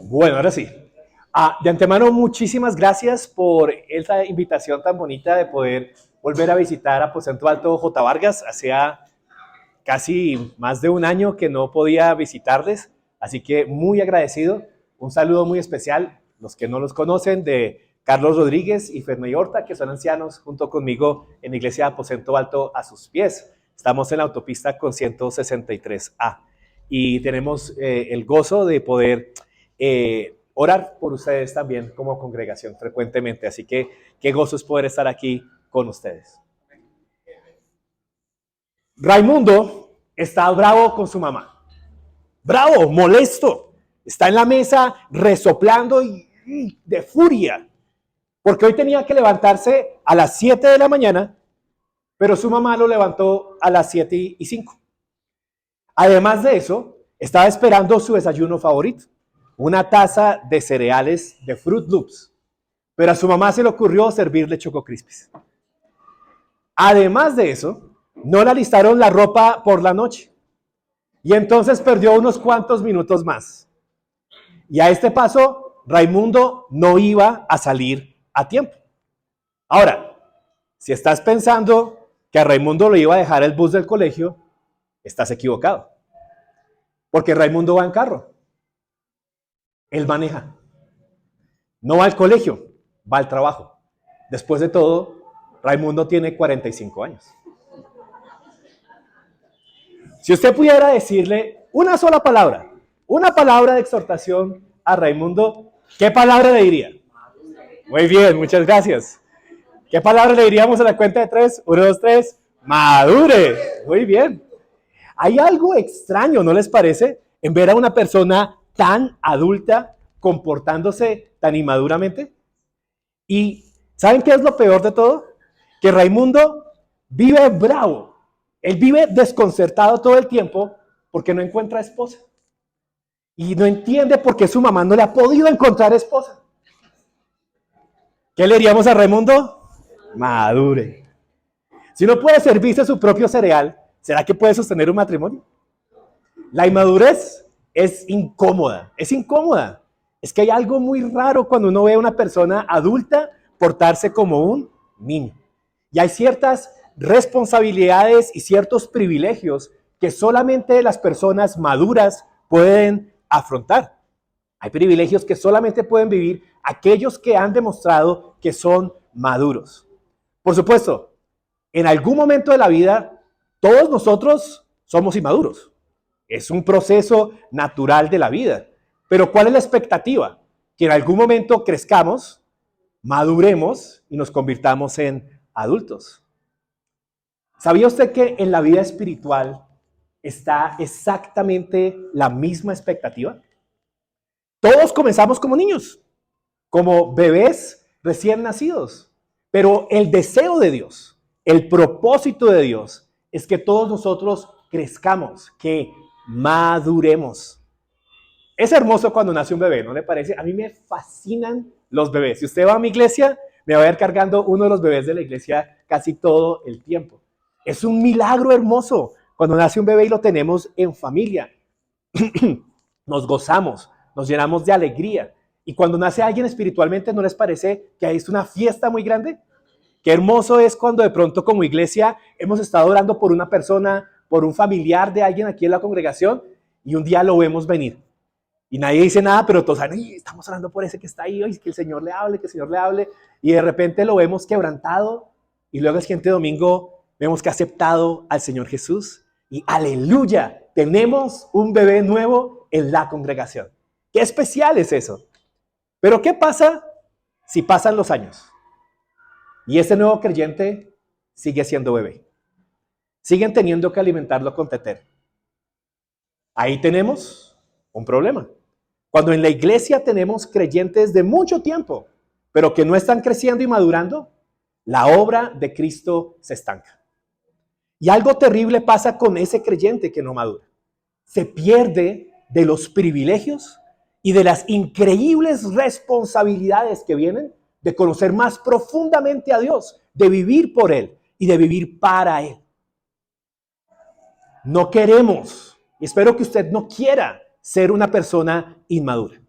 Bueno, ahora sí. De antemano, muchísimas gracias por esa invitación tan bonita de poder volver a visitar Aposento Alto J. Vargas. Hacía casi más de un año que no podía visitarles, así que muy agradecido. Un saludo muy especial, los que no los conocen, de Carlos Rodríguez y Ferney Horta, que son ancianos, junto conmigo en la iglesia de Aposento Alto a sus pies. Estamos en la autopista con 163A y tenemos el gozo de poder orar por ustedes también como congregación frecuentemente. Así que qué gozo es poder estar aquí con ustedes. Raimundo está bravo con su mamá. Bravo, molesto. Está en la mesa resoplando y de furia. Porque hoy tenía que levantarse a las 7 de la mañana, pero su mamá lo levantó a las 7:05. Además de eso, estaba esperando su desayuno favorito, una taza de cereales de Fruit Loops. Pero a su mamá se le ocurrió servirle Choco Crispies. Además de eso, no le alistaron la ropa por la noche. Y entonces perdió unos cuantos minutos más. Y a este paso, Raimundo no iba a salir a tiempo. Ahora, si estás pensando que a Raimundo lo iba a dejar el bus del colegio, estás equivocado. Porque Raimundo va en carro. Él maneja. No va al colegio, va al trabajo. Después de todo, Raimundo tiene 45 años. Si usted pudiera decirle una palabra de exhortación a Raimundo, ¿qué palabra le diría? Muy bien, muchas gracias. ¿Qué palabra le diríamos a la cuenta de 3? 1, 2, 3. Madure. Muy bien. Hay algo extraño, ¿no les parece? En ver a una persona tan adulta comportándose tan inmaduramente. Y ¿saben qué es lo peor de todo? Que Raimundo vive bravo. Él vive desconcertado todo el tiempo porque no encuentra esposa. Y no entiende por qué su mamá no le ha podido encontrar esposa. ¿Qué le diríamos a Raimundo? Madure. Si no puede servirse su propio cereal, ¿será que puede sostener un matrimonio? La inmadurez es incómoda. Es incómoda. Es que hay algo muy raro cuando uno ve a una persona adulta portarse como un niño. Y hay ciertas responsabilidades y ciertos privilegios que solamente las personas maduras pueden afrontar. Hay privilegios que solamente pueden vivir aquellos que han demostrado que son maduros. Por supuesto, en algún momento de la vida, todos nosotros somos inmaduros. Es un proceso natural de la vida. Pero ¿cuál es la expectativa? Que en algún momento crezcamos, maduremos y nos convirtamos en adultos. ¿Sabía usted que en la vida espiritual está exactamente la misma expectativa? Todos comenzamos como niños, como bebés recién nacidos, pero el deseo de Dios, el propósito de Dios es que todos nosotros crezcamos, que maduremos. Es hermoso cuando nace un bebé, ¿no le parece? A mí me fascinan los bebés. Si usted va a mi iglesia, me va a ver cargando uno de los bebés de la iglesia casi todo el tiempo. Es un milagro hermoso cuando nace un bebé y lo tenemos en familia. Nos gozamos, nos llenamos de alegría. Y cuando nace alguien espiritualmente, ¿no les parece que es una fiesta muy grande? Qué hermoso es cuando de pronto como iglesia hemos estado orando por una persona, por un familiar de alguien aquí en la congregación y un día lo vemos venir. Y nadie dice nada, pero todos saben, estamos orando por ese que está ahí, que el Señor le hable, que el Señor le hable. Y de repente lo vemos quebrantado y luego el siguiente domingo vemos que ha aceptado al Señor Jesús. Y aleluya, tenemos un bebé nuevo en la congregación. Qué especial es eso. Pero ¿qué pasa si pasan los años? Y ese nuevo creyente sigue siendo bebé. Siguen teniendo que alimentarlo con tetero. Ahí tenemos un problema. Cuando en la iglesia tenemos creyentes de mucho tiempo, pero que no están creciendo y madurando, la obra de Cristo se estanca. Y algo terrible pasa con ese creyente que no madura. Se pierde de los privilegios y de las increíbles responsabilidades que vienen de conocer más profundamente a Dios, de vivir por Él y de vivir para Él. No queremos, y espero que usted no quiera ser una persona inmadura.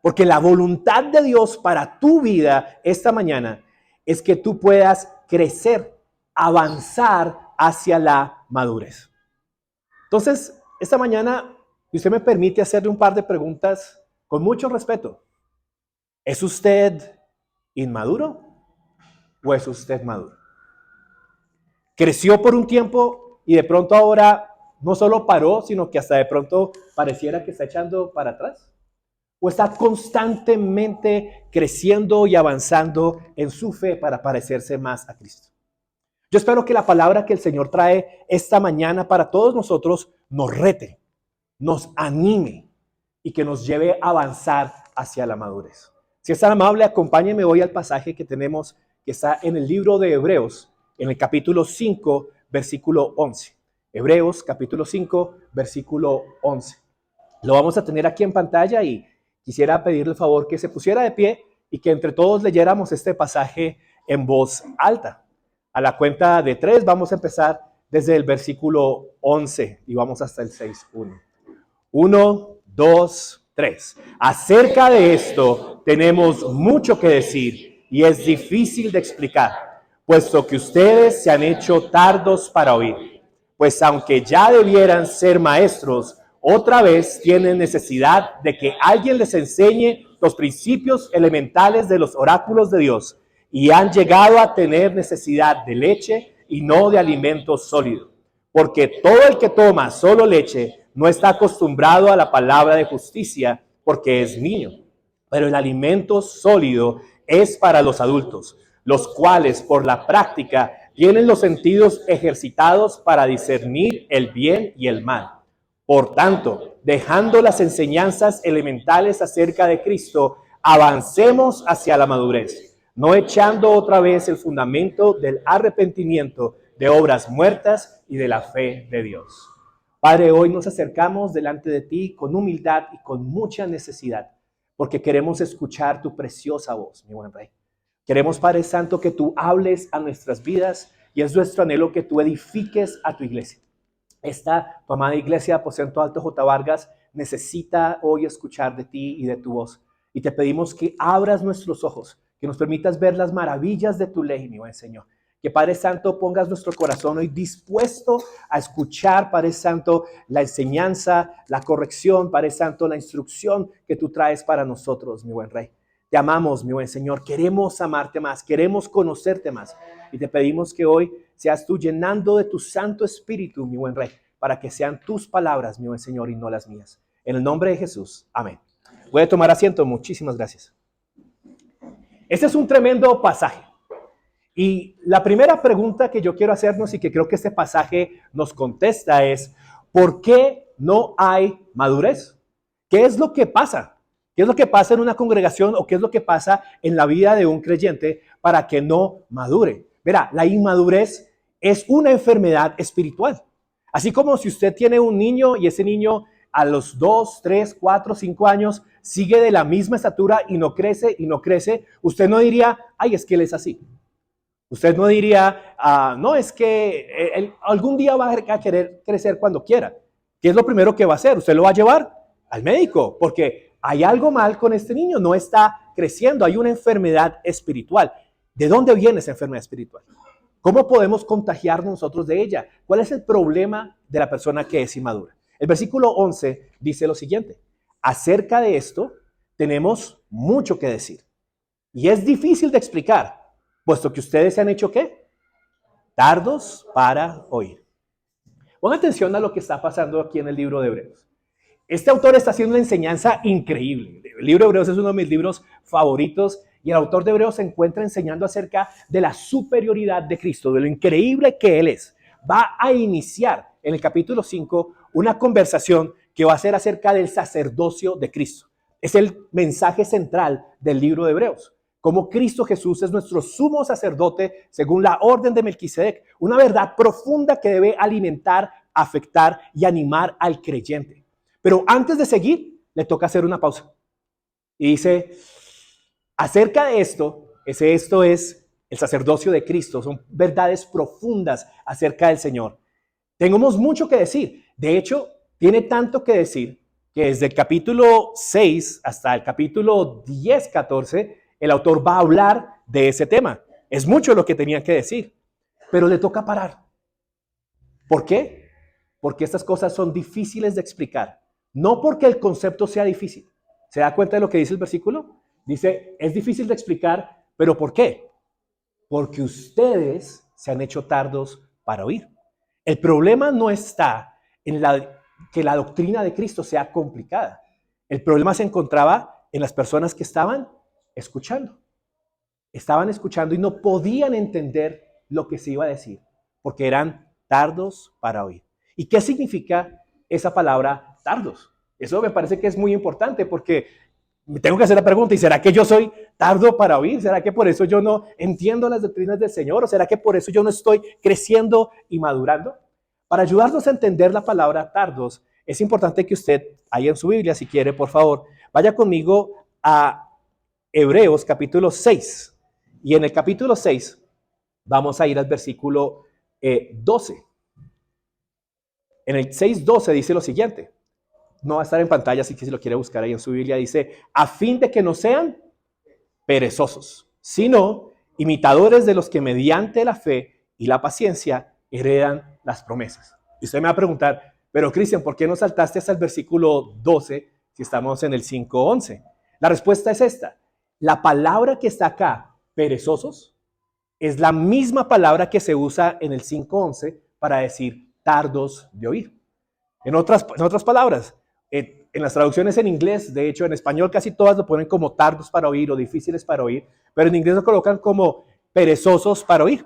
Porque la voluntad de Dios para tu vida esta mañana es que tú puedas crecer, avanzar hacia la madurez. Entonces, esta mañana, si usted me permite hacerle un par de preguntas con mucho respeto. ¿Es usted inmaduro o es usted maduro? ¿Creció por un tiempo y de pronto ahora no solo paró, sino que hasta de pronto pareciera que está echando para atrás? ¿O está constantemente creciendo y avanzando en su fe para parecerse más a Cristo? Yo espero que la palabra que el Señor trae esta mañana para todos nosotros nos rete, nos anime y que nos lleve a avanzar hacia la madurez. Si es tan amable, acompáñeme hoy al pasaje que tenemos, que está en el libro de Hebreos, en el capítulo 5, versículo 11. Hebreos, capítulo 5, versículo 11. Lo vamos a tener aquí en pantalla y quisiera pedirle el favor que se pusiera de pie y que entre todos leyéramos este pasaje en voz alta. A la cuenta de 3 vamos a empezar desde el versículo 11 y vamos hasta el 6:1. 1, 2, 3. Acerca de esto tenemos mucho que decir y es difícil de explicar, puesto que ustedes se han hecho tardos para oír. Pues aunque ya debieran ser maestros, otra vez tienen necesidad de que alguien les enseñe los principios elementales de los oráculos de Dios y han llegado a tener necesidad de leche y no de alimento sólido. Porque todo el que toma solo leche no está acostumbrado a la palabra de justicia porque es niño. Pero el alimento sólido es para los adultos, los cuales por la práctica tienen los sentidos ejercitados para discernir el bien y el mal. Por tanto, dejando las enseñanzas elementales acerca de Cristo, avancemos hacia la madurez, no echando otra vez el fundamento del arrepentimiento de obras muertas y de la fe de Dios. Padre, hoy nos acercamos delante de ti con humildad y con mucha necesidad, porque queremos escuchar tu preciosa voz, mi buen Rey. Queremos, Padre Santo, que tú hables a nuestras vidas y es nuestro anhelo que tú edifiques a tu iglesia. Esta, tu amada iglesia, Aposento Alto J. Vargas, necesita hoy escuchar de ti y de tu voz. Y te pedimos que abras nuestros ojos, que nos permitas ver las maravillas de tu ley, mi buen Señor. Que, Padre Santo, pongas nuestro corazón hoy dispuesto a escuchar, Padre Santo, la enseñanza, la corrección, Padre Santo, la instrucción que tú traes para nosotros, mi buen Rey. Te amamos, mi buen Señor. Queremos amarte más, queremos conocerte más. Y te pedimos que hoy seas tú llenando de tu Santo Espíritu, mi buen Rey, para que sean tus palabras, mi buen Señor, y no las mías. En el nombre de Jesús. Amén. Voy a tomar asiento. Muchísimas gracias. Este es un tremendo pasaje. Y la primera pregunta que yo quiero hacernos y que creo que este pasaje nos contesta es, ¿por qué no hay madurez? ¿Qué es lo que pasa? ¿Qué es lo que pasa en una congregación o qué es lo que pasa en la vida de un creyente para que no madure? Verá, la inmadurez es una enfermedad espiritual. Así como si usted tiene un niño y ese niño a los 2, 3, 4, 5 años sigue de la misma estatura y no crece, usted no diría, ay, es que él es así. Usted no diría, no, es que él algún día va a querer crecer cuando quiera. ¿Qué es lo primero que va a hacer? Usted lo va a llevar al médico porque hay algo mal con este niño, no está creciendo, hay una enfermedad espiritual. ¿De dónde viene esa enfermedad espiritual? ¿Cómo podemos contagiarnos nosotros de ella? ¿Cuál es el problema de la persona que es inmadura? El versículo 11 dice lo siguiente, acerca de esto tenemos mucho que decir y es difícil de explicar, puesto que ustedes se han hecho ¿qué? Tardos para oír. Pongan atención a lo que está pasando aquí en el libro de Hebreos. Este autor está haciendo una enseñanza increíble. El libro de Hebreos es uno de mis libros favoritos y el autor de Hebreos se encuentra enseñando acerca de la superioridad de Cristo, de lo increíble que Él es. Va a iniciar en el capítulo 5 una conversación que va a ser acerca del sacerdocio de Cristo. Es el mensaje central del libro de Hebreos. Como Cristo Jesús es nuestro sumo sacerdote según la orden de Melquisedec. Una verdad profunda que debe alimentar, afectar y animar al creyente. Pero antes de seguir, le toca hacer una pausa. Y dice, acerca de esto es el sacerdocio de Cristo. Son verdades profundas acerca del Señor. Tenemos mucho que decir. De hecho, tiene tanto que decir que desde el capítulo 6 hasta el capítulo 10, 14, el autor va a hablar de ese tema. Es mucho lo que tenía que decir, pero le toca parar. ¿Por qué? Porque estas cosas son difíciles de explicar. No porque el concepto sea difícil. ¿Se da cuenta de lo que dice el versículo? Dice, es difícil de explicar, pero ¿por qué? Porque ustedes se han hecho tardos para oír. El problema no está en que la doctrina de Cristo sea complicada. El problema se encontraba en las personas que estaban escuchando. Estaban escuchando y no podían entender lo que se iba a decir, porque eran tardos para oír. ¿Y qué significa esa palabra tardos? Eso me parece que es muy importante porque me tengo que hacer la pregunta, ¿y será que yo soy tardo para oír? ¿Será que por eso yo no entiendo las doctrinas del Señor? ¿O será que por eso yo no estoy creciendo y madurando? Para ayudarnos a entender la palabra tardos, es importante que usted, ahí en su Biblia, si quiere, por favor, vaya conmigo a Hebreos capítulo 6. Y en el capítulo 6 vamos a ir al versículo 12. En el 6:12 dice lo siguiente. No va a estar en pantalla, así que si lo quiere buscar ahí en su Biblia, dice, a fin de que no sean perezosos, sino imitadores de los que mediante la fe y la paciencia heredan las promesas. Y usted me va a preguntar, pero Cristian, ¿por qué no saltaste hasta el versículo 12 si estamos en el 5:11? La respuesta es esta. La palabra que está acá, perezosos, es la misma palabra que se usa en el 5:11 para decir tardos de oír. En otras palabras, en las traducciones en inglés, de hecho en español casi todas lo ponen como tardos para oír o difíciles para oír, pero en inglés lo colocan como perezosos para oír.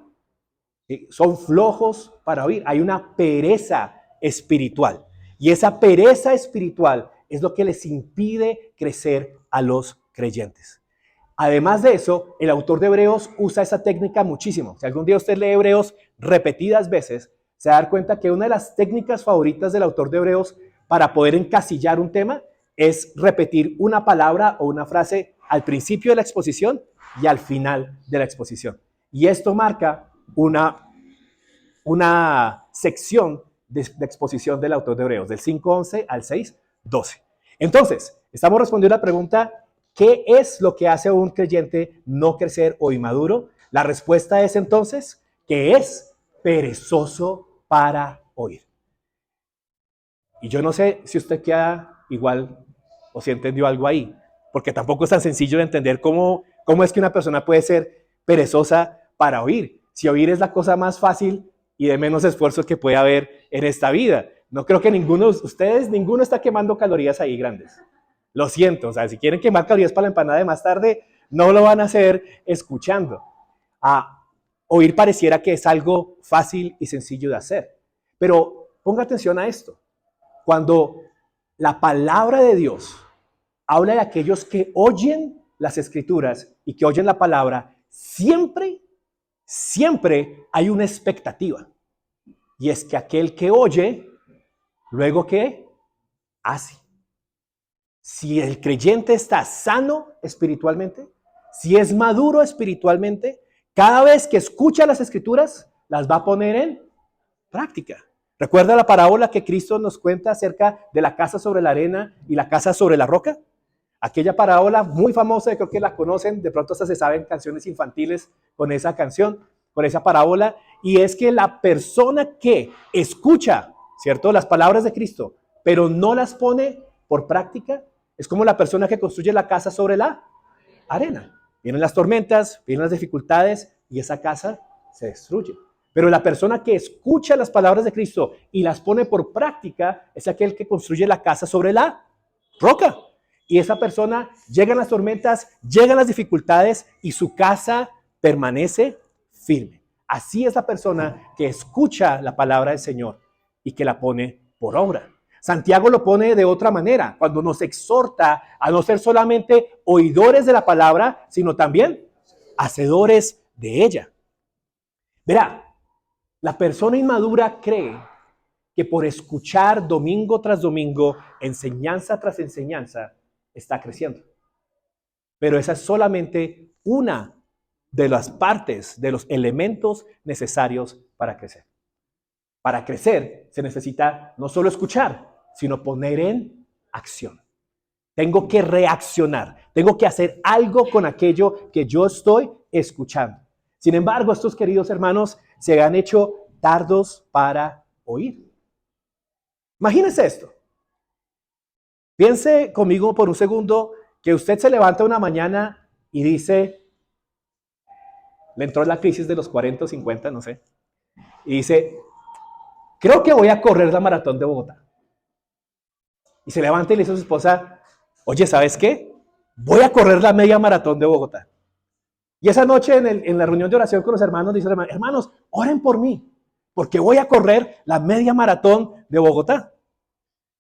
Son flojos para oír. Hay una pereza espiritual. Y esa pereza espiritual es lo que les impide crecer a los creyentes. Además de eso, el autor de Hebreos usa esa técnica muchísimo. Si algún día usted lee Hebreos repetidas veces, se va a dar cuenta que una de las técnicas favoritas del autor de Hebreos para poder encasillar un tema es repetir una palabra o una frase al principio de la exposición y al final de la exposición. Y esto marca una sección de exposición del autor de Hebreos, del 5:11 al 6:12. Entonces, estamos respondiendo a la pregunta, ¿qué es lo que hace a un creyente no crecer o inmaduro? La respuesta es entonces que es perezoso para oír. Y yo no sé si usted queda igual o si entendió algo ahí, porque tampoco es tan sencillo de entender cómo es que una persona puede ser perezosa para oír. Si oír es la cosa más fácil y de menos esfuerzo que puede haber en esta vida. No creo que ninguno está quemando calorías ahí grandes. Lo siento, o sea, si quieren quemar calorías para la empanada de más tarde, no lo van a hacer escuchando. Oír pareciera que es algo fácil y sencillo de hacer. Pero ponga atención a esto. Cuando la palabra de Dios habla de aquellos que oyen las escrituras y que oyen la palabra, siempre hay una expectativa. Y es que aquel que oye, luego ¿qué hace? Si el creyente está sano espiritualmente, si es maduro espiritualmente, cada vez que escucha las escrituras, las va a poner en práctica. ¿Recuerda la parábola que Cristo nos cuenta acerca de la casa sobre la arena y la casa sobre la roca? Aquella parábola muy famosa, creo que la conocen, de pronto hasta se saben canciones infantiles con esa canción, con esa parábola, y es que la persona que escucha, ¿cierto?, las palabras de Cristo, pero no las pone por práctica, es como la persona que construye la casa sobre la arena. Vienen las tormentas, vienen las dificultades y esa casa se destruye. Pero la persona que escucha las palabras de Cristo y las pone por práctica es aquel que construye la casa sobre la roca. Y esa persona, llegan las tormentas, llegan las dificultades y su casa permanece firme. Así es la persona que escucha la palabra del Señor y que la pone por obra. Santiago lo pone de otra manera, cuando nos exhorta a no ser solamente oidores de la palabra, sino también hacedores de ella. Verá, la persona inmadura cree que por escuchar domingo tras domingo, enseñanza tras enseñanza, está creciendo. Pero esa es solamente una de las partes, de los elementos necesarios para crecer. Para crecer se necesita no solo escuchar, sino poner en acción. Tengo que reaccionar. Tengo que hacer algo con aquello que yo estoy escuchando. Sin embargo, estos queridos hermanos se han hecho tardos para oír. Imagínense esto. Piense conmigo por un segundo que usted se levanta una mañana y dice, le entró la crisis de los 40 o 50, no sé, y dice, creo que voy a correr la maratón de Bogotá. Y se levanta y le dice a su esposa, oye, ¿sabes qué? Voy a correr la media maratón de Bogotá. Y esa noche en la reunión de oración con los hermanos, dice, hermanos, oren por mí, porque voy a correr la media maratón de Bogotá.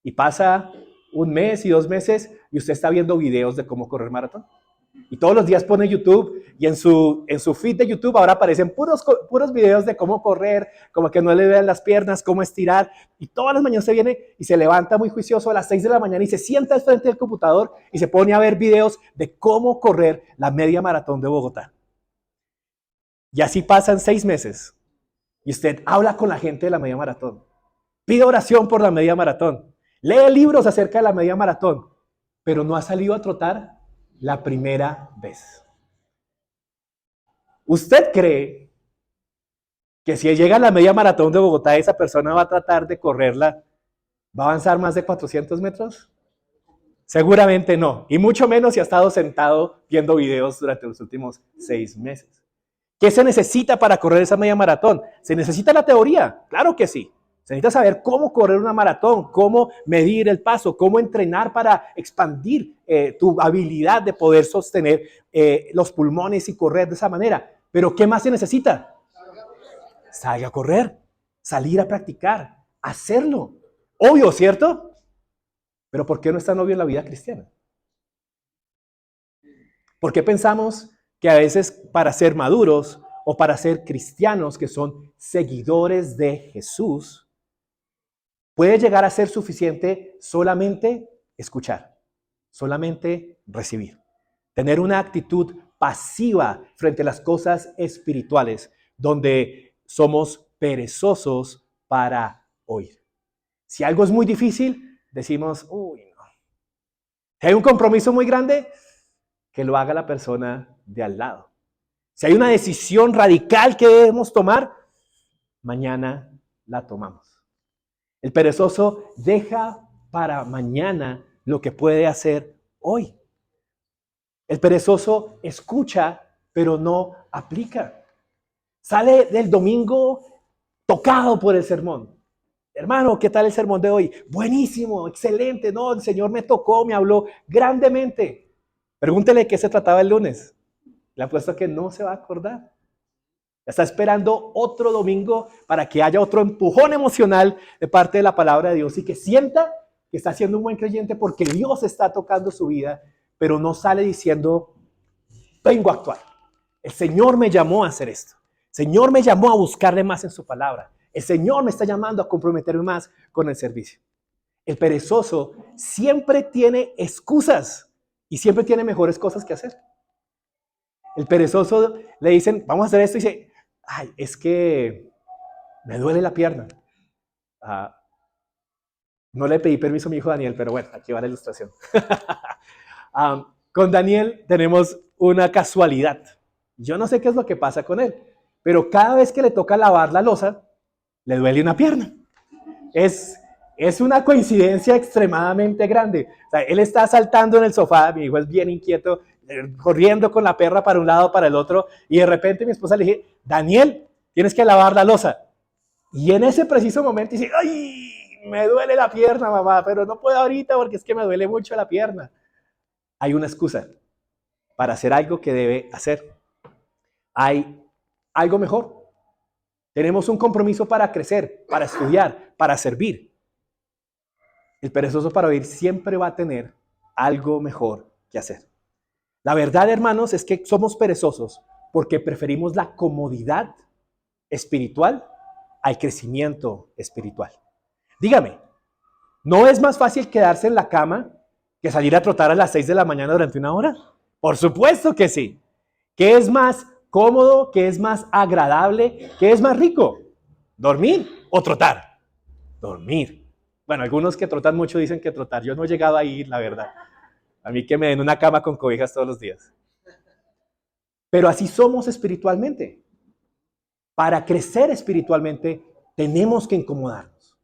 Y pasa un mes y 2 meses y usted está viendo videos de cómo correr maratón. Y todos los días pone YouTube y en su feed de YouTube ahora aparecen puros videos de cómo correr, como que no le vean las piernas, cómo estirar. Y todas las mañanas se viene y se levanta muy juicioso a las 6 de la mañana y se sienta al frente del computador y se pone a ver videos de cómo correr la media maratón de Bogotá. Y así pasan 6 meses y usted habla con la gente de la media maratón. Pide oración por la media maratón. Lee libros acerca de la media maratón, pero no ha salido a trotar la primera vez. ¿Usted cree que si llega a la media maratón de Bogotá, esa persona va a tratar de correrla, va a avanzar más de 400 metros? Seguramente no, y mucho menos si ha estado sentado viendo videos durante los últimos 6 meses. ¿Qué se necesita para correr esa media maratón? ¿Se necesita la teoría? Claro que sí. Se necesita saber cómo correr una maratón, cómo medir el paso, cómo entrenar para expandir tu habilidad de poder sostener los pulmones y correr de esa manera. Pero ¿qué más se necesita? Salga a correr, salir a practicar, hacerlo. Obvio, ¿cierto? Pero ¿por qué no está obvio en la vida cristiana? ¿Por qué pensamos que a veces para ser maduros o para ser cristianos que son seguidores de Jesús, puede llegar a ser suficiente solamente escuchar, solamente recibir? Tener una actitud pasiva frente a las cosas espirituales, donde somos perezosos para oír. Si algo es muy difícil, decimos, uy, no. Si hay un compromiso muy grande, que lo haga la persona de al lado. Si hay una decisión radical que debemos tomar, mañana la tomamos. El perezoso deja para mañana lo que puede hacer hoy. El perezoso escucha, pero no aplica. Sale del domingo tocado por el sermón. Hermano, ¿qué tal el sermón de hoy? Buenísimo, excelente. No, el Señor me tocó, me habló grandemente. Pregúntele de qué se trataba el lunes. Le apuesto que no se va a acordar. Está esperando otro domingo para que haya otro empujón emocional de parte de la palabra de Dios y que sienta que está siendo un buen creyente porque Dios está tocando su vida, pero no sale diciendo, vengo a actuar. El Señor me llamó a hacer esto. El Señor me llamó a buscarle más en su palabra. El Señor me está llamando a comprometerme más con el servicio. El perezoso siempre tiene excusas y siempre tiene mejores cosas que hacer. El perezoso le dicen, vamos a hacer esto y dice, ay, es que me duele la pierna. No le pedí permiso a mi hijo Daniel, pero bueno, aquí va la ilustración. Con Daniel tenemos una casualidad. Yo no sé qué es lo que pasa con él, pero cada vez que le toca lavar la loza, le duele una pierna. Es una coincidencia extremadamente grande. O sea, él está saltando en el sofá, mi hijo es bien inquieto, corriendo con la perra para un lado, para el otro, y de repente mi esposa le dije, Daniel, tienes que lavar la loza. Y en ese preciso momento dice, ¡ay! Me duele la pierna, mamá, pero no puedo ahorita porque es que me duele mucho la pierna. Hay una excusa para hacer algo que debe hacer. Hay algo mejor. Tenemos un compromiso para crecer, para estudiar, para servir. El perezoso para oír siempre va a tener algo mejor que hacer. La verdad, hermanos, es que somos perezosos porque preferimos la comodidad espiritual al crecimiento espiritual. Dígame, ¿no es más fácil quedarse en la cama que salir a trotar a las 6 de la mañana durante 1 hora? Por supuesto que sí. ¿Qué es más cómodo? ¿Qué es más agradable? ¿Qué es más rico? ¿Dormir o trotar? Dormir. Bueno, algunos que trotan mucho dicen que trotar. Yo no he llegado a ir, la verdad. A mí que me den una cama con cobijas todos los días. Pero así somos espiritualmente. Para crecer espiritualmente tenemos que incomodarnos.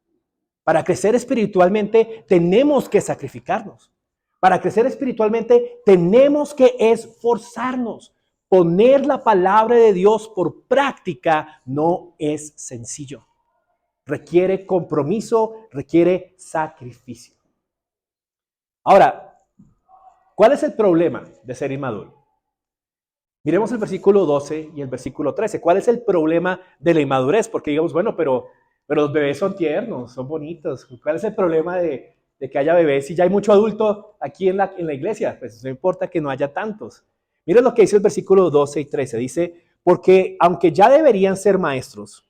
Para crecer espiritualmente tenemos que sacrificarnos. Para crecer espiritualmente tenemos que esforzarnos. Poner la palabra de Dios por práctica no es sencillo. Requiere compromiso, requiere sacrificio. Ahora, ¿cuál es el problema de ser inmaduro? Miremos el versículo 12 y el versículo 13. ¿Cuál es el problema de la inmadurez? Porque digamos, bueno, pero los bebés son tiernos, son bonitos. ¿Cuál es el problema de que haya bebés si ya hay mucho adulto aquí en la iglesia? Pues no importa que no haya tantos. Miren lo que dice el versículo 12 y 13. Dice, porque aunque ya deberían ser maestros,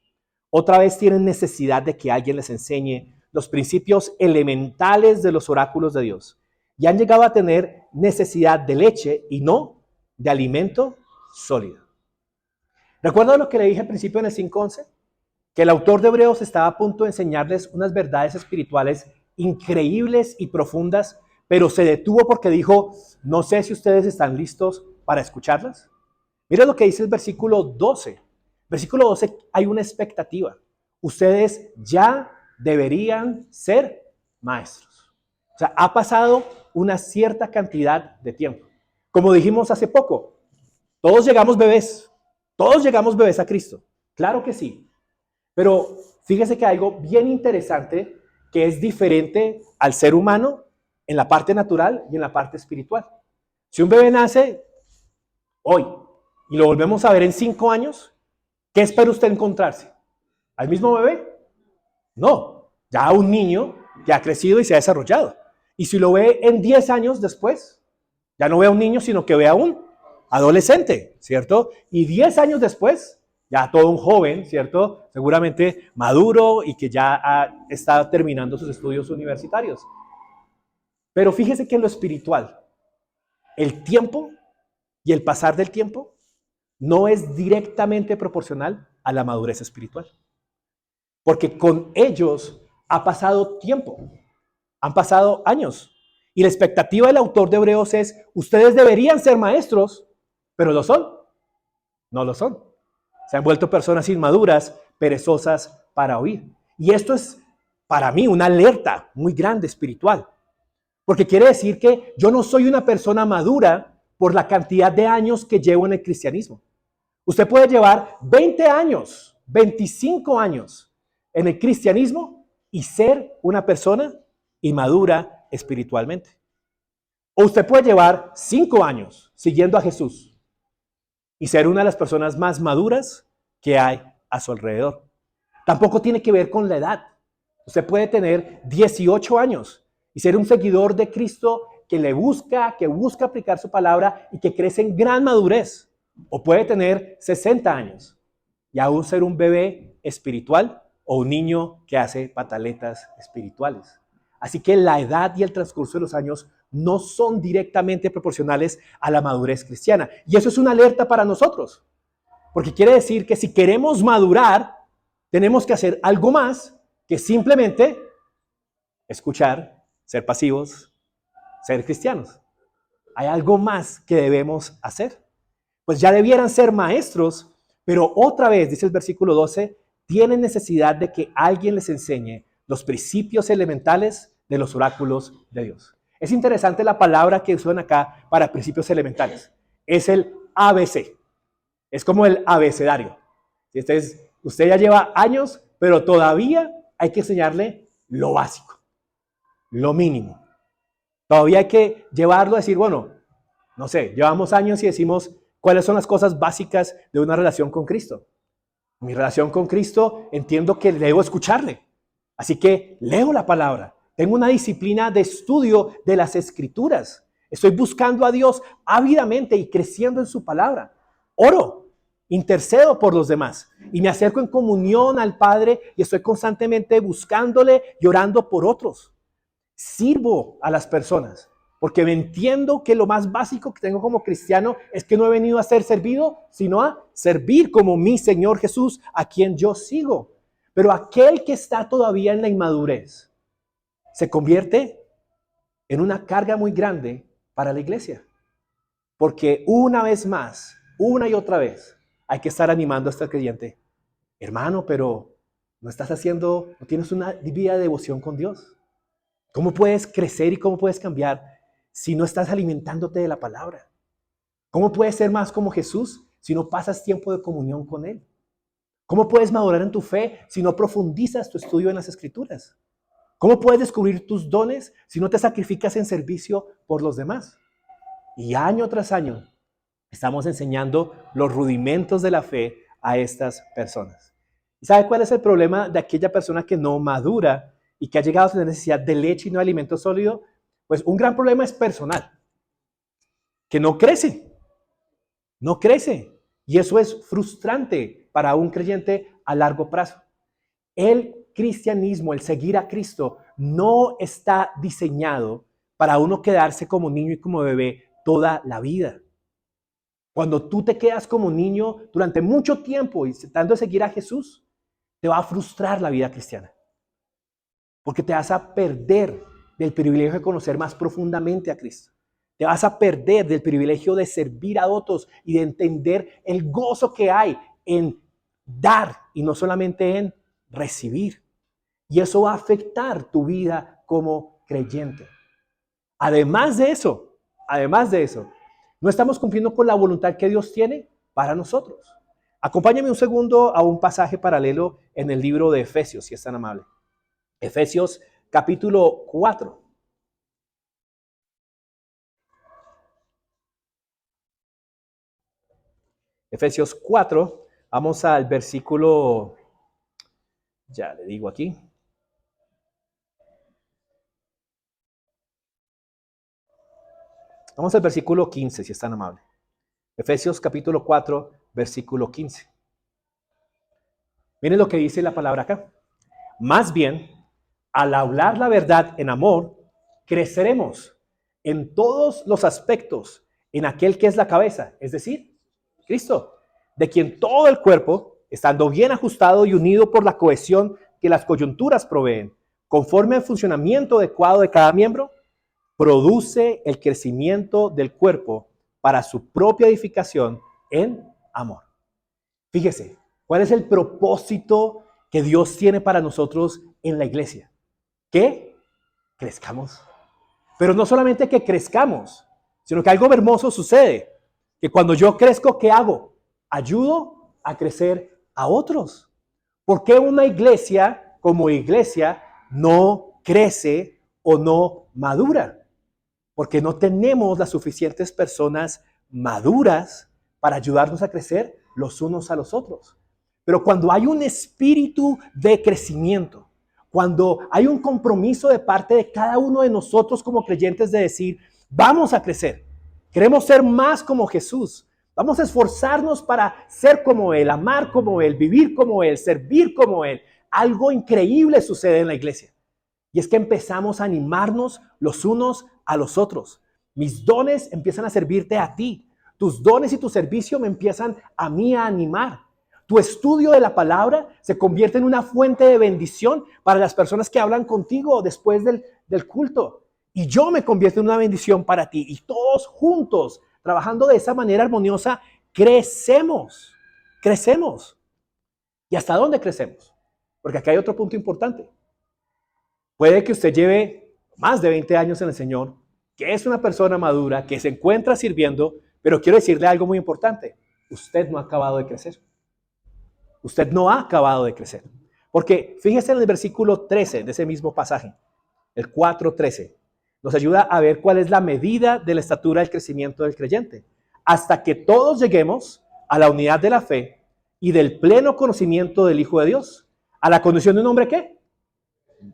otra vez tienen necesidad de que alguien les enseñe los principios elementales de los oráculos de Dios. Y han llegado a tener necesidad de leche y no de alimento sólido. ¿Recuerdan lo que le dije al principio en el 5:11? Que el autor de Hebreos estaba a punto de enseñarles unas verdades espirituales increíbles y profundas, pero se detuvo porque dijo, no sé si ustedes están listos para escucharlas. Mira lo que dice el versículo 12. Versículo 12, hay una expectativa. Ustedes ya deberían ser maestros. O sea, ha pasado una cierta cantidad de tiempo. Como dijimos hace poco, todos llegamos bebés a Cristo. Claro que sí. Pero fíjese que hay algo bien interesante que es diferente al ser humano en la parte natural y en la parte espiritual. Si un bebé nace hoy y lo volvemos a ver en 5 años, ¿qué espera usted encontrarse? ¿Al mismo bebé? No, ya un niño que ha crecido y se ha desarrollado. Y si lo ve en 10 años después, ya no ve a un niño, sino que ve a un adolescente, ¿cierto? Y 10 años después, ya todo un joven, ¿cierto? Seguramente maduro y que ya está terminando sus estudios universitarios. Pero fíjese que en lo espiritual, el tiempo y el pasar del tiempo no es directamente proporcional a la madurez espiritual. Porque con ellos ha pasado tiempo, han pasado años. Y la expectativa del autor de Hebreos es, ustedes deberían ser maestros, pero ¿lo son? No lo son. Se han vuelto personas inmaduras, perezosas para oír. Y esto es para mí una alerta muy grande espiritual. Porque quiere decir que yo no soy una persona madura por la cantidad de años que llevo en el cristianismo. Usted puede llevar 20 años, 25 años en el cristianismo y ser una persona inmadura espiritualmente. O usted puede llevar 5 años siguiendo a Jesús y ser una de las personas más maduras que hay a su alrededor. Tampoco tiene que ver con la edad. Usted puede tener 18 años y ser un seguidor de Cristo que busca aplicar su palabra y que crece en gran madurez. O puede tener 60 años y aún ser un bebé espiritual o un niño que hace pataletas espirituales. Así que la edad y el transcurso de los años no son directamente proporcionales a la madurez cristiana. Y eso es una alerta para nosotros. Porque quiere decir que si queremos madurar, tenemos que hacer algo más que simplemente escuchar, ser pasivos, ser cristianos. Hay algo más que debemos hacer. Pues ya debieran ser maestros, pero otra vez, dice el versículo 12, tienen necesidad de que alguien les enseñe los principios elementales de los oráculos de Dios. Es interesante la palabra que usan acá para principios elementales. Es el ABC. Es como el abecedario. Usted ya lleva años, pero todavía hay que enseñarle lo básico, lo mínimo. Todavía hay que llevarlo a decir, bueno, no sé, llevamos años y decimos, ¿cuáles son las cosas básicas de una relación con Cristo? Mi relación con Cristo, entiendo que debo escucharle. Así que leo la palabra. Tengo una disciplina de estudio de las Escrituras. Estoy buscando a Dios ávidamente y creciendo en su palabra. Oro, intercedo por los demás y me acerco en comunión al Padre y estoy constantemente buscándole y orando por otros. Sirvo a las personas. Porque me entiendo que lo más básico que tengo como cristiano es que no he venido a ser servido, sino a servir como mi Señor Jesús, a quien yo sigo. Pero aquel que está todavía en la inmadurez, se convierte en una carga muy grande para la iglesia. Porque una vez más, una y otra vez, hay que estar animando a este creyente. Hermano, pero no tienes una vida de devoción con Dios. ¿Cómo puedes crecer y cómo puedes cambiar si no estás alimentándote de la palabra? ¿Cómo puedes ser más como Jesús si no pasas tiempo de comunión con Él? ¿Cómo puedes madurar en tu fe si no profundizas tu estudio en las Escrituras? ¿Cómo puedes descubrir tus dones si no te sacrificas en servicio por los demás? Y año tras año estamos enseñando los rudimentos de la fe a estas personas. ¿Y sabe cuál es el problema de aquella persona que no madura y que ha llegado a tener necesidad de leche y no de alimento sólido? Pues un gran problema es personal, que no crece. No crece. Y eso es frustrante para un creyente a largo plazo. El cristianismo, el seguir a Cristo, no está diseñado para uno quedarse como niño y como bebé toda la vida. Cuando tú te quedas como niño durante mucho tiempo y tratando de seguir a Jesús, te va a frustrar la vida cristiana. Porque te vas a perder del privilegio de conocer más profundamente a Cristo. Te vas a perder del privilegio de servir a otros y de entender el gozo que hay en dar y no solamente en recibir. Y eso va a afectar tu vida como creyente. Además de eso, no estamos cumpliendo con la voluntad que Dios tiene para nosotros. Acompáñame un segundo a un pasaje paralelo en el libro de Efesios, si es tan amable. Efesios capítulo 4. Efesios 4, vamos al versículo, ya le digo aquí. Vamos al versículo 15, si es tan amable. Efesios capítulo 4, versículo 15. Miren lo que dice la palabra acá. Más bien, al hablar la verdad en amor, creceremos en todos los aspectos en aquel que es la cabeza, es decir, Cristo, de quien todo el cuerpo, estando bien ajustado y unido por la cohesión que las coyunturas proveen, conforme al funcionamiento adecuado de cada miembro, produce el crecimiento del cuerpo para su propia edificación en amor. Fíjese, ¿cuál es el propósito que Dios tiene para nosotros en la iglesia? Que crezcamos. Pero no solamente que crezcamos, sino que algo hermoso sucede. Que cuando yo crezco, ¿qué hago? Ayudo a crecer a otros. ¿Por qué una iglesia como iglesia no crece o no madura? Porque no tenemos las suficientes personas maduras para ayudarnos a crecer los unos a los otros. Pero cuando hay un espíritu de crecimiento, cuando hay un compromiso de parte de cada uno de nosotros como creyentes de decir, vamos a crecer, queremos ser más como Jesús, vamos a esforzarnos para ser como Él, amar como Él, vivir como Él, servir como Él, algo increíble sucede en la iglesia. Y es que empezamos a animarnos los unos a los otros. Mis dones empiezan a servirte a ti. Tus dones y tu servicio me empiezan a mí a animar. Tu estudio de la palabra se convierte en una fuente de bendición para las personas que hablan contigo después del culto. Y yo me convierto en una bendición para ti. Y todos juntos, trabajando de esa manera armoniosa, crecemos. Crecemos. ¿Y hasta dónde crecemos? Porque acá hay otro punto importante. Puede que usted lleve más de 20 años en el Señor, que es una persona madura, que se encuentra sirviendo, pero quiero decirle algo muy importante. Usted no ha acabado de crecer. Usted no ha acabado de crecer. Porque fíjese en el versículo 13 de ese mismo pasaje, el 4:13. Nos ayuda a ver cuál es la medida de la estatura del crecimiento del creyente. Hasta que todos lleguemos a la unidad de la fe y del pleno conocimiento del Hijo de Dios. ¿A la condición de un hombre qué?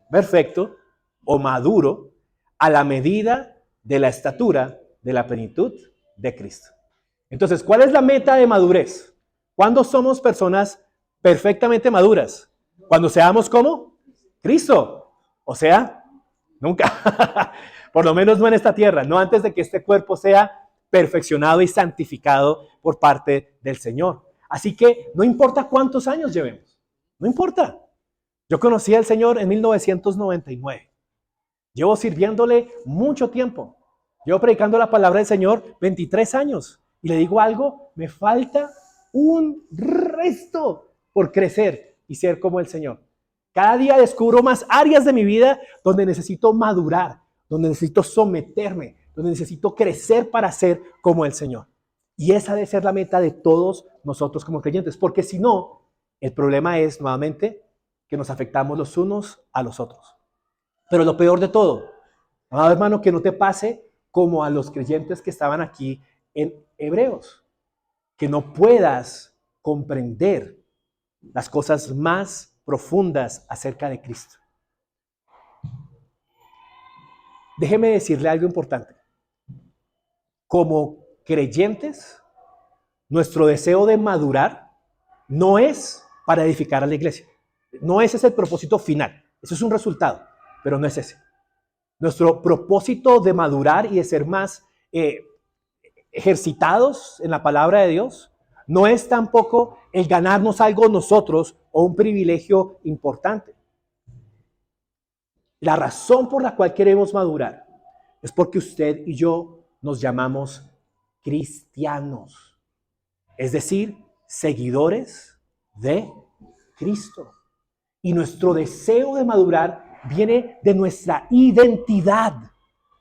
Perfecto o maduro, a la medida de la estatura de la plenitud de Cristo. Entonces, ¿cuál es la meta de madurez? ¿Cuándo somos personas perfectamente maduras? Cuando seamos como Cristo. O sea, nunca. Por lo menos no en esta tierra, no antes de que este cuerpo sea perfeccionado y santificado por parte del Señor. Así que no importa cuántos años llevemos, no importa. Yo conocí al Señor en 1999. Llevo sirviéndole mucho tiempo. Llevo predicando la palabra del Señor 23 años. Y le digo algo, me falta un resto por crecer y ser como el Señor. Cada día descubro más áreas de mi vida donde necesito madurar, donde necesito someterme, donde necesito crecer para ser como el Señor. Y esa debe ser la meta de todos nosotros como creyentes, porque si no, el problema es nuevamente que nos afectamos los unos a los otros. Pero lo peor de todo, amado hermano, que no te pase como a los creyentes que estaban aquí en Hebreos, que no puedas comprender las cosas más profundas acerca de Cristo. Déjeme decirle algo importante. Como creyentes, nuestro deseo de madurar no es para edificar a la iglesia. No ese es el propósito final. Eso es un resultado, pero no es ese. Nuestro propósito de madurar y de ser más ejercitados en la palabra de Dios no es tampoco el ganarnos algo nosotros o un privilegio importante. La razón por la cual queremos madurar es porque usted y yo nos llamamos cristianos, es decir, seguidores de Cristo. Y nuestro deseo de madurar viene de nuestra identidad,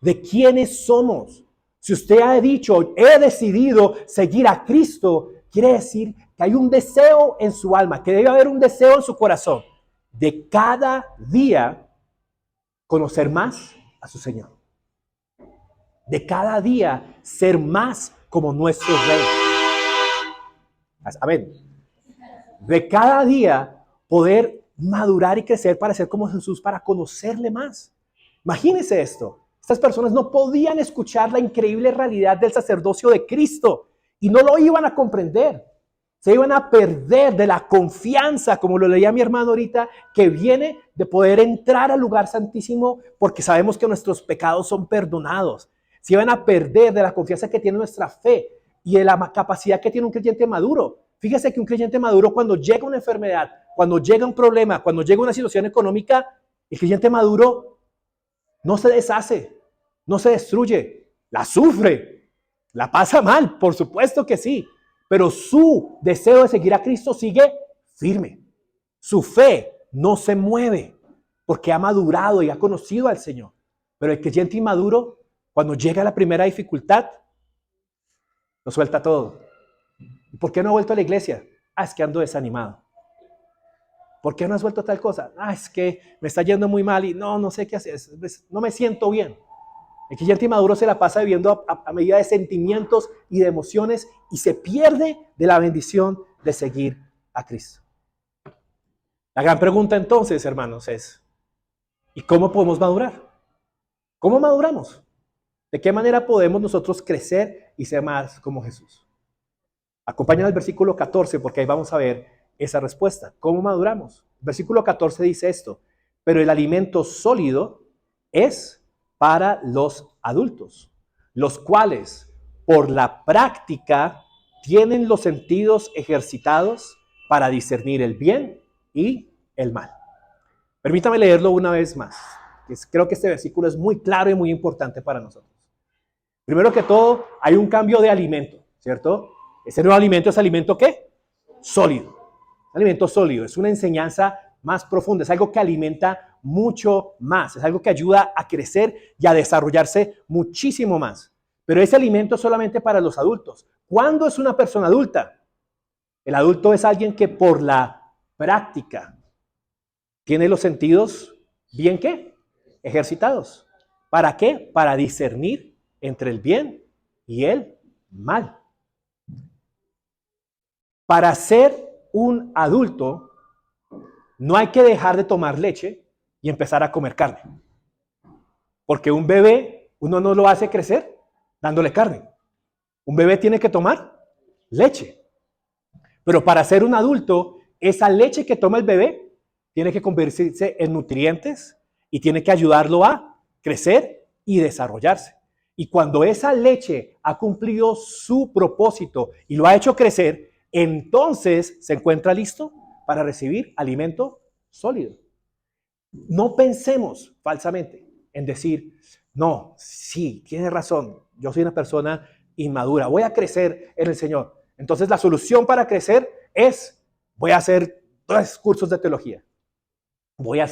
de quiénes somos. Si usted ha dicho, he decidido seguir a Cristo, quiere decir que hay un deseo en su alma, que debe haber un deseo en su corazón de cada día conocer más a su Señor. De cada día ser más como nuestro Rey. Amén. De cada día poder madurar y crecer para ser como Jesús, para conocerle más. Imagínense esto. Estas personas no podían escuchar la increíble realidad del sacerdocio de Cristo y no lo iban a comprender. Se iban a perder de la confianza, como lo leía mi hermano ahorita, que viene de poder entrar al lugar santísimo porque sabemos que nuestros pecados son perdonados. Se iban a perder de la confianza que tiene nuestra fe y de la capacidad que tiene un creyente maduro. Fíjese que un creyente maduro, cuando llega una enfermedad, cuando llega un problema, cuando llega una situación económica, el creyente maduro no se deshace, no se destruye, la sufre, la pasa mal, por supuesto que sí, pero su deseo de seguir a Cristo sigue firme. Su fe no se mueve porque ha madurado y ha conocido al Señor. Pero el creyente inmaduro, cuando llega la primera dificultad, lo suelta todo. ¿Y por qué no ha vuelto a la iglesia? Es que ando desanimado. ¿Por qué no has vuelto a tal cosa? Es que me está yendo muy mal y no sé qué hacer, no me siento bien. El creyente inmaduro se la pasa viviendo a medida de sentimientos y de emociones y se pierde de la bendición de seguir a Cristo. La gran pregunta entonces, hermanos, es ¿y cómo podemos madurar? ¿Cómo maduramos? ¿De qué manera podemos nosotros crecer y ser más como Jesús? Acompáñanos al versículo 14 porque ahí vamos a ver esa respuesta. ¿Cómo maduramos? El versículo 14 dice esto: pero el alimento sólido es para los adultos, los cuales por la práctica tienen los sentidos ejercitados para discernir el bien y el mal. Permítame leerlo una vez más. Creo que este versículo es muy claro y muy importante para nosotros. Primero que todo, hay un cambio de alimento, ¿cierto? Ese nuevo alimento es alimento ¿qué? Sólido. Alimento sólido, es una enseñanza más profunda, es algo que alimenta mucho más, es algo que ayuda a crecer y a desarrollarse muchísimo más. Pero ese alimento es solamente para los adultos. ¿Cuándo es una persona adulta? El adulto es alguien que por la práctica tiene los sentidos bien ¿qué? Ejercitados. ¿Para qué? Para discernir entre el bien y el mal. Para ser un adulto, no hay que dejar de tomar leche y empezar a comer carne. Porque un bebé, uno no lo hace crecer dándole carne. Un bebé tiene que tomar leche. Pero para ser un adulto, esa leche que toma el bebé tiene que convertirse en nutrientes y tiene que ayudarlo a crecer y desarrollarse. Y cuando esa leche ha cumplido su propósito y lo ha hecho crecer, entonces se encuentra listo para recibir alimento sólido. No pensemos falsamente. en decir, no, sí, tienes razón, yo soy una persona inmadura, voy a crecer en el Señor. Entonces la solución para crecer es, voy a hacer 3 cursos de teología, voy a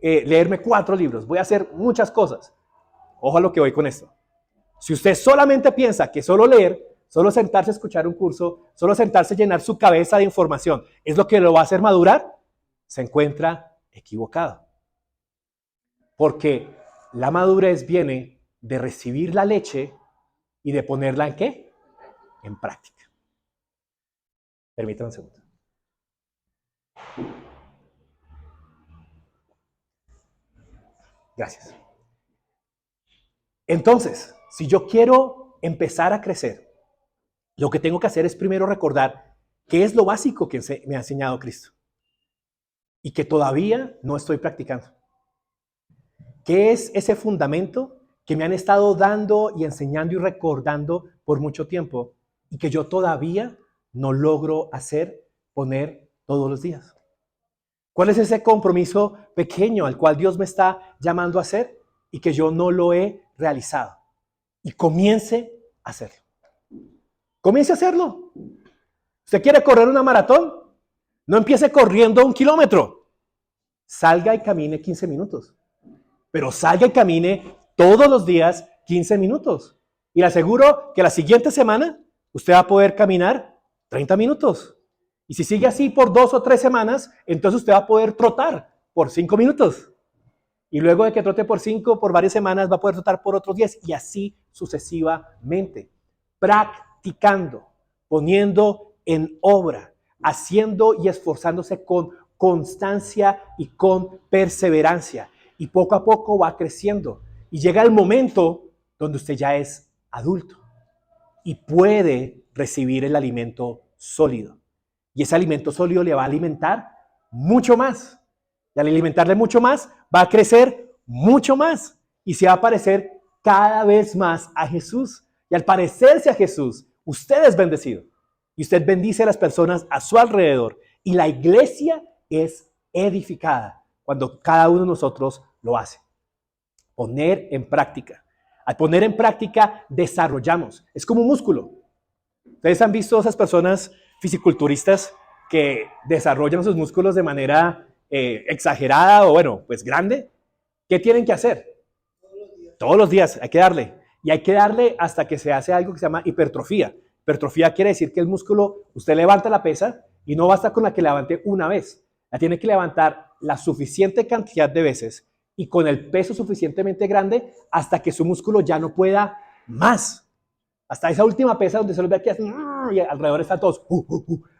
leerme 4 libros, voy a hacer muchas cosas. Ojo a lo que voy con esto. Si usted solamente piensa que solo leer, solo sentarse a escuchar un curso, solo sentarse a llenar su cabeza de información es lo que lo va a hacer madurar, se encuentra equivocado. Porque la madurez viene de recibir la leche y de ponerla ¿en qué? En práctica. Permítanme un segundo. Gracias. Entonces, si yo quiero empezar a crecer, lo que tengo que hacer es primero recordar qué es lo básico que me ha enseñado Cristo y que todavía no estoy practicando. ¿Qué es ese fundamento que me han estado dando y enseñando y recordando por mucho tiempo y que yo todavía no logro poner todos los días? ¿Cuál es ese compromiso pequeño al cual Dios me está llamando a hacer y que yo no lo he realizado? Y comience a hacerlo. Comience a hacerlo. ¿Usted quiere correr una maratón? No empiece corriendo 1 kilómetro. Salga y camine 15 minutos. Pero salga y camine todos los días 15 minutos. Y le aseguro que la siguiente semana usted va a poder caminar 30 minutos. Y si sigue así por 2 o 3 semanas, entonces usted va a poder trotar por 5 minutos. Y luego de que trote por 5, por varias semanas, va a poder trotar por otros 10 y así sucesivamente. Practicando, poniendo en obra, haciendo y esforzándose con constancia y con perseverancia. Y poco a poco va creciendo. Y llega el momento donde usted ya es adulto y puede recibir el alimento sólido. Y ese alimento sólido le va a alimentar mucho más. Y al alimentarle mucho más, va a crecer mucho más. Y se va a parecer cada vez más a Jesús. Y al parecerse a Jesús, usted es bendecido. Y usted bendice a las personas a su alrededor. Y la iglesia es edificada cuando cada uno de nosotros lo hace. Poner en práctica. Al poner en práctica, desarrollamos. Es como un músculo. Ustedes han visto esas personas fisiculturistas que desarrollan sus músculos de manera exagerada o bueno, pues grande. ¿Qué tienen que hacer? Todos los días hay que darle. Y hay que darle hasta que se hace algo que se llama hipertrofia. Hipertrofia quiere decir que el músculo, usted levanta la pesa y no basta con la que levante una vez. La tiene que levantar la suficiente cantidad de veces y con el peso suficientemente grande hasta que su músculo ya no pueda más. Hasta esa última pesa donde se lo ve aquí y alrededor están todos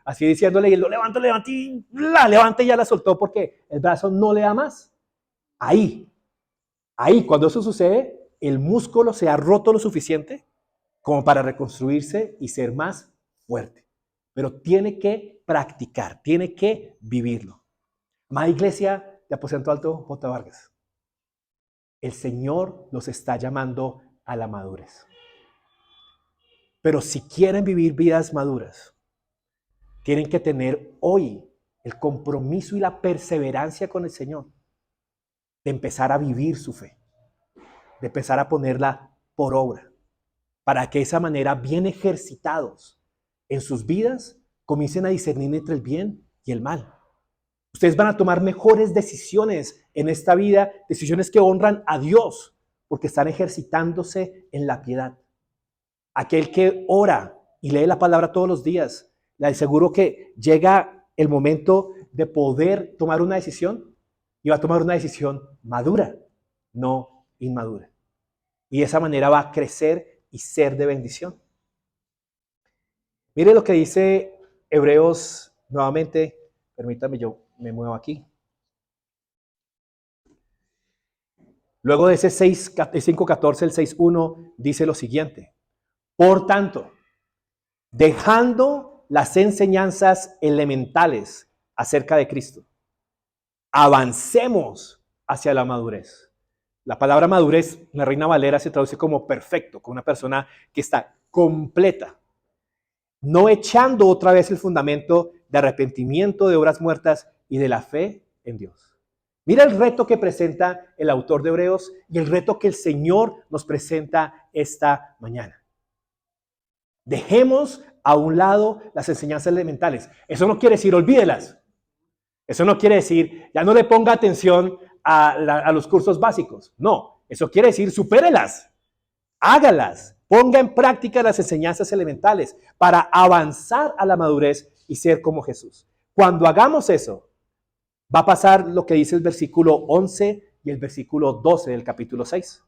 así diciéndole y él lo levanta y la levanta y ya la soltó porque el brazo no le da más. Ahí, cuando eso sucede, el músculo se ha roto lo suficiente como para reconstruirse y ser más fuerte. Pero tiene que practicar, tiene que vivirlo. Amada Iglesia de Aposento Alto J. Vargas, el Señor los está llamando a la madurez. Pero si quieren vivir vidas maduras, tienen que tener hoy el compromiso y la perseverancia con el Señor de empezar a vivir su fe, de empezar a ponerla por obra, para que de esa manera, bien ejercitados en sus vidas, comiencen a discernir entre el bien y el mal. Ustedes van a tomar mejores decisiones en esta vida, decisiones que honran a Dios, porque están ejercitándose en la piedad. Aquel que ora y lee la palabra todos los días, le aseguro que llega el momento de poder tomar una decisión y va a tomar una decisión madura, no inmadura. Y de esa manera va a crecer y ser de bendición. Mire lo que dice Hebreos nuevamente. Permítame, yo me muevo aquí. Luego de ese 5:14, el 6:1 dice lo siguiente. Por tanto, dejando las enseñanzas elementales acerca de Cristo, avancemos hacia la madurez. La palabra madurez, la Reina Valera se traduce como perfecto, como una persona que está completa, no echando otra vez el fundamento de arrepentimiento de obras muertas y de la fe en Dios. Mira el reto que presenta el autor de Hebreos y el reto que el Señor nos presenta esta mañana. Dejemos a un lado las enseñanzas elementales. Eso no quiere decir olvídelas. Eso no quiere decir ya no le ponga atención a los cursos básicos. No, eso quiere decir supérelas, hágalas, ponga en práctica las enseñanzas elementales para avanzar a la madurez y ser como Jesús. Cuando hagamos eso, va a pasar lo que dice el versículo 11 y el versículo 12 del capítulo 6.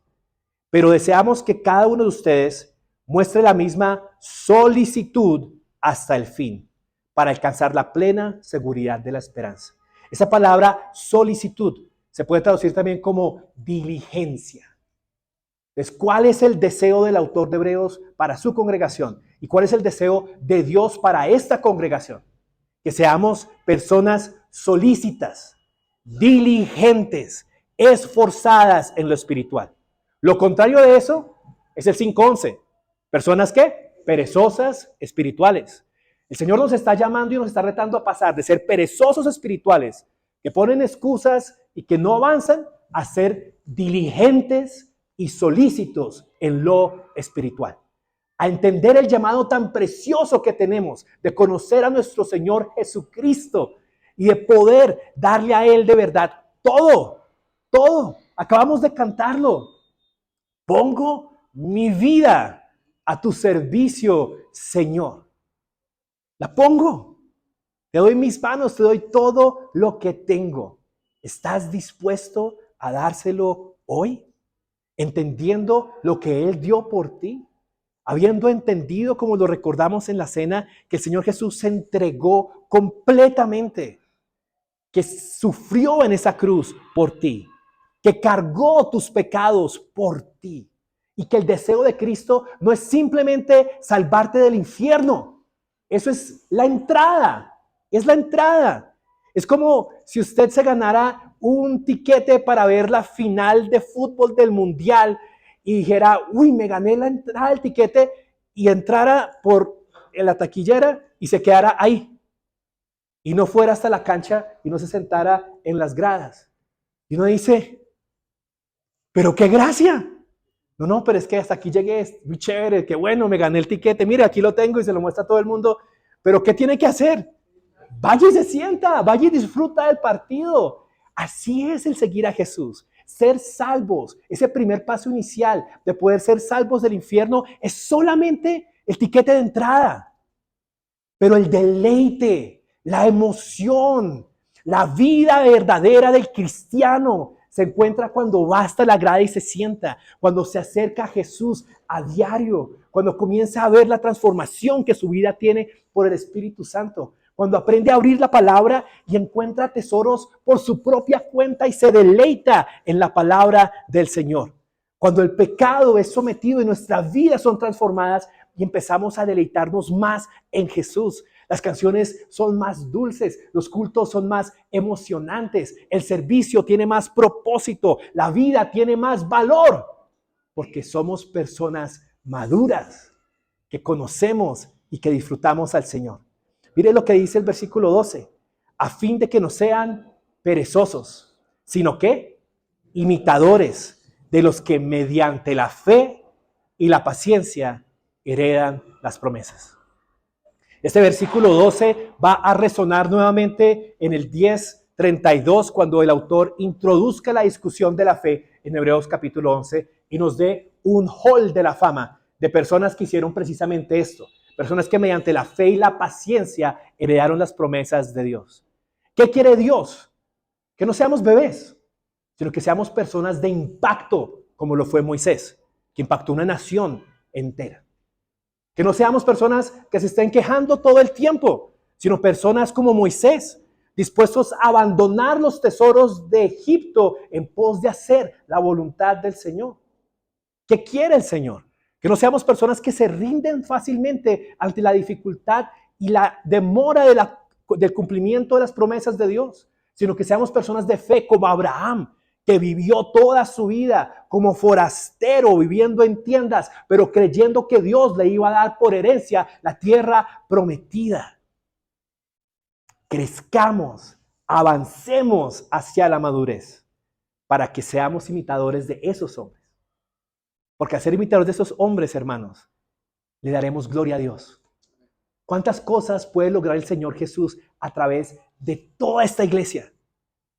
Pero deseamos que cada uno de ustedes muestre la misma solicitud hasta el fin, para alcanzar la plena seguridad de la esperanza. Esa palabra solicitud se puede traducir también como diligencia. Entonces, ¿cuál es el deseo del autor de Hebreos para su congregación? ¿Y cuál es el deseo de Dios para esta congregación? Que seamos personas solícitas, diligentes, esforzadas en lo espiritual. Lo contrario de eso es el 5:11. Personas ¿qué? Perezosas espirituales. El Señor nos está llamando y nos está retando a pasar de ser perezosos espirituales, que ponen excusas y que no avanzan, a ser diligentes y solícitos en lo espiritual. A entender el llamado tan precioso que tenemos de conocer a nuestro Señor Jesucristo y de poder darle a Él de verdad todo, todo. Acabamos de cantarlo. Pongo mi vida a tu servicio, Señor. La pongo. Te doy mis manos, te doy todo lo que tengo. ¿Estás dispuesto a dárselo hoy? Entendiendo lo que Él dio por ti. Habiendo entendido, como lo recordamos en la cena, que el Señor Jesús se entregó completamente. Que sufrió en esa cruz por ti. Que cargó tus pecados por ti. Y que el deseo de Cristo no es simplemente salvarte del infierno. Eso es la entrada. Es la entrada. Es como si usted se ganara un tiquete para ver la final de fútbol del mundial y dijera, uy, me gané la entrada del tiquete, y entrara por la taquillera y se quedara ahí. Y no fuera hasta la cancha y no se sentara en las gradas. Y uno dice, pero qué gracia. No, pero es que hasta aquí llegué, es muy chévere, qué bueno, me gané el tiquete, mire, aquí lo tengo y se lo muestra a todo el mundo. Pero ¿qué tiene que hacer? Vaya y se sienta, vaya y disfruta del partido. Así es el seguir a Jesús. Ser salvos, ese primer paso inicial de poder ser salvos del infierno, es solamente el tiquete de entrada. Pero el deleite, la emoción, la vida verdadera del cristiano se encuentra cuando va hasta la grada y se sienta, cuando se acerca a Jesús a diario, cuando comienza a ver la transformación que su vida tiene por el Espíritu Santo, cuando aprende a abrir la palabra y encuentra tesoros por su propia cuenta y se deleita en la palabra del Señor. Cuando el pecado es sometido y nuestras vidas son transformadas y empezamos a deleitarnos más en Jesús. Las canciones son más dulces, los cultos son más emocionantes, el servicio tiene más propósito, la vida tiene más valor, porque somos personas maduras que conocemos y que disfrutamos al Señor. Mire lo que dice el versículo 12, a fin de que no sean perezosos, sino que imitadores de los que mediante la fe y la paciencia heredan las promesas. Este versículo 12 va a resonar nuevamente en el 10:32 cuando el autor introduzca la discusión de la fe en Hebreos capítulo 11 y nos dé un hall de la fama de personas que hicieron precisamente esto. Personas que mediante la fe y la paciencia heredaron las promesas de Dios. ¿Qué quiere Dios? Que no seamos bebés, sino que seamos personas de impacto, como lo fue Moisés, que impactó una nación entera. Que no seamos personas que se estén quejando todo el tiempo, sino personas como Moisés, dispuestos a abandonar los tesoros de Egipto en pos de hacer la voluntad del Señor. ¿Qué quiere el Señor? Que no seamos personas que se rinden fácilmente ante la dificultad y la demora del cumplimiento de las promesas de Dios, sino que seamos personas de fe como Abraham, que vivió toda su vida como forastero, viviendo en tiendas, pero creyendo que Dios le iba a dar por herencia la tierra prometida. Crezcamos avancemos hacia la madurez para que seamos imitadores de esos hombres. Porque al ser imitadores de esos hombres, hermanos, le daremos gloria a Dios. ¿Cuántas cosas puede lograr el Señor Jesús a través de toda esta iglesia?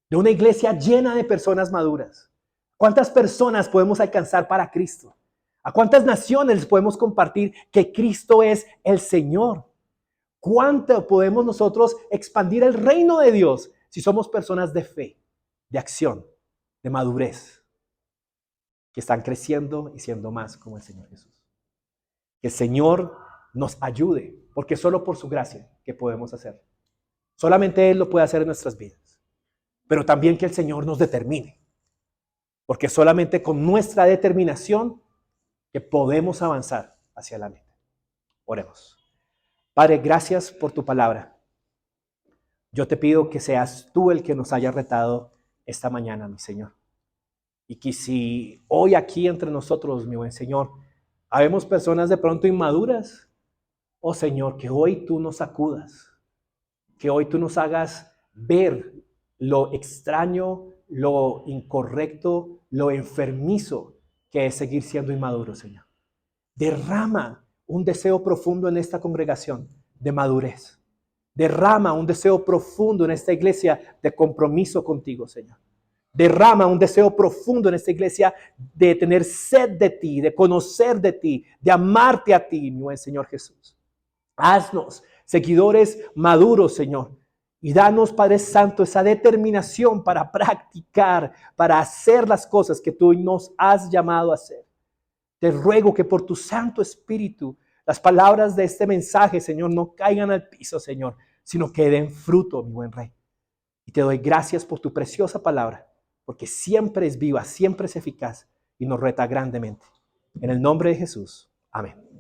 De una iglesia llena de personas maduras. ¿Cuántas personas podemos alcanzar para Cristo? ¿A cuántas naciones les podemos compartir que Cristo es el Señor? ¿Cuánto podemos nosotros expandir el reino de Dios si somos personas de fe, de acción, de madurez, que están creciendo y siendo más como el Señor Jesús? Que el Señor nos ayude, porque solo por su gracia que podemos hacerlo. Solamente Él lo puede hacer en nuestras vidas. Pero también que el Señor nos determine, porque solamente con nuestra determinación que podemos avanzar hacia la meta. Oremos. Padre, gracias por tu palabra. Yo te pido que seas tú el que nos haya retado esta mañana, mi Señor. Y que si hoy aquí entre nosotros, mi buen Señor, habemos personas de pronto inmaduras, oh Señor, que hoy tú nos sacudas, que hoy tú nos hagas ver lo extraño, lo incorrecto, lo enfermizo que es seguir siendo inmaduro, Señor. Derrama un deseo profundo en esta congregación de madurez. Derrama un deseo profundo en esta iglesia de compromiso contigo, Señor. Derrama un deseo profundo en esta iglesia de tener sed de ti, de conocer de ti, de amarte a ti, mi buen Señor Jesús. Haznos seguidores maduros, Señor. Y danos, Padre Santo, esa determinación para practicar, para hacer las cosas que tú nos has llamado a hacer. Te ruego que por tu Santo Espíritu las palabras de este mensaje, Señor, no caigan al piso, Señor, sino que den fruto, mi buen Rey. Y te doy gracias por tu preciosa palabra, porque siempre es viva, siempre es eficaz y nos reta grandemente. En el nombre de Jesús. Amén.